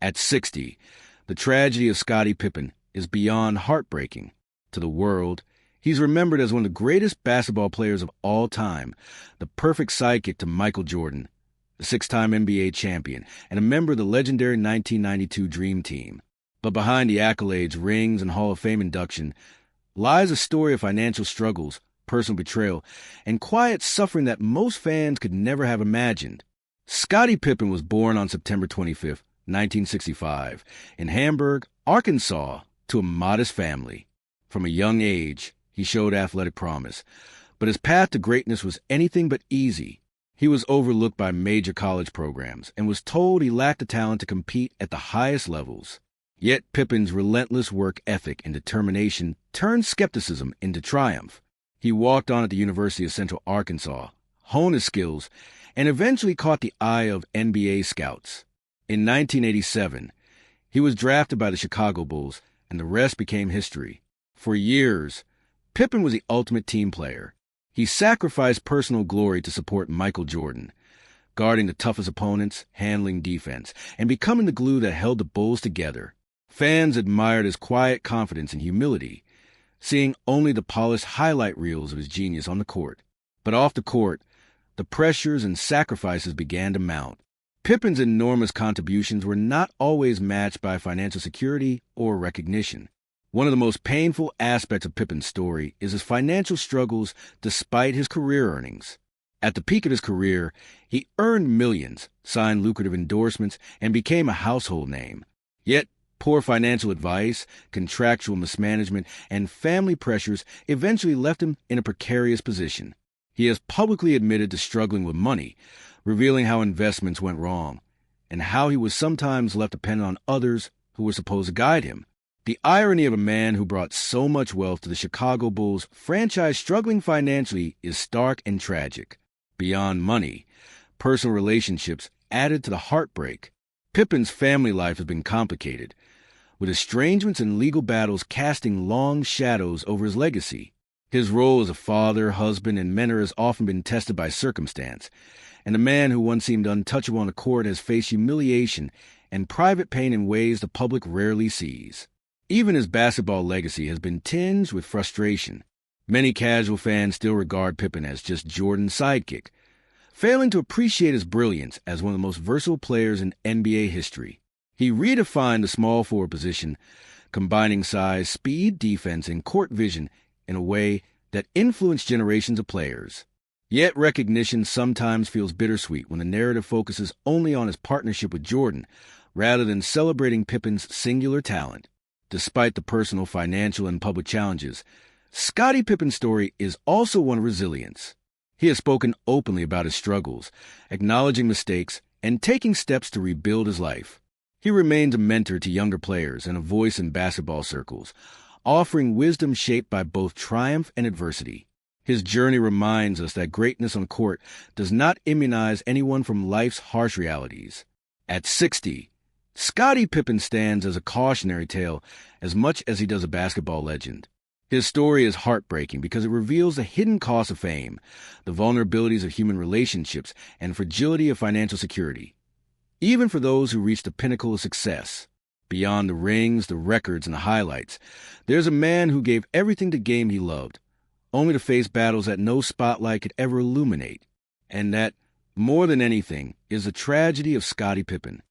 At 60, the tragedy of Scottie Pippen is beyond heartbreaking. To the world, he's remembered as one of the greatest basketball players of all time, the perfect sidekick to Michael Jordan, the six-time NBA champion, and a member of the legendary 1992 Dream Team. But behind the accolades, rings, and Hall of Fame induction lies a story of financial struggles, personal betrayal, and quiet suffering that most fans could never have imagined. Scottie Pippen was born on September 25, 1965, in Hamburg, Arkansas, to a modest family. From a young age, he showed athletic promise, but his path to greatness was anything but easy. He was overlooked by major college programs and was told he lacked the talent to compete at the highest levels. Yet Pippen's relentless work ethic and determination turned skepticism into triumph. He walked on at the University of Central Arkansas, honed his skills, and eventually caught the eye of NBA scouts. In 1987, he was drafted by the Chicago Bulls, and the rest became history. For years, Pippen was the ultimate team player. He sacrificed personal glory to support Michael Jordan, guarding the toughest opponents, handling defense, and becoming the glue that held the Bulls together. Fans admired his quiet confidence and humility, seeing only the polished highlight reels of his genius on the court. But off the court, the pressures and sacrifices began to mount. Pippen's enormous contributions were not always matched by financial security or recognition. One of the most painful aspects of Pippen's story is his financial struggles despite his career earnings. At the peak of his career, he earned millions, signed lucrative endorsements, and became a household name. Yet, poor financial advice, contractual mismanagement, and family pressures eventually left him in a precarious position. He has publicly admitted to struggling with money, revealing how investments went wrong, and how he was sometimes left dependent on others who were supposed to guide him. The irony of a man who brought so much wealth to the Chicago Bulls franchise struggling financially is stark and tragic. Beyond money, personal relationships added to the heartbreak. Pippen's family life has been complicated, with estrangements and legal battles casting long shadows over his legacy. His role as a father, husband, and mentor has often been tested by circumstance, and the man who once seemed untouchable on the court has faced humiliation and private pain in ways the public rarely sees. Even his basketball legacy has been tinged with frustration. Many casual fans still regard Pippen as just Jordan's sidekick, failing to appreciate his brilliance as one of the most versatile players in NBA history. He redefined the small forward position, combining size, speed, defense, and court vision in a way that influenced generations of players. Yet recognition sometimes feels bittersweet when the narrative focuses only on his partnership with Jordan, rather than celebrating Pippen's singular talent. Despite the personal, financial, and public challenges, Scottie Pippen's story is also one of resilience. He has spoken openly about his struggles, acknowledging mistakes, and taking steps to rebuild his life. He remains a mentor to younger players and a voice in basketball circles, offering wisdom shaped by both triumph and adversity. His journey reminds us that greatness on the court does not immunize anyone from life's harsh realities. At 60, Scottie Pippen stands as a cautionary tale as much as he does a basketball legend. His story is heartbreaking because it reveals the hidden cost of fame, the vulnerabilities of human relationships, and fragility of financial security. Even for those who reach the pinnacle of success, beyond the rings, the records, and the highlights, there's a man who gave everything to the game he loved, only to face battles that no spotlight could ever illuminate. And that, more than anything, is the tragedy of Scottie Pippen.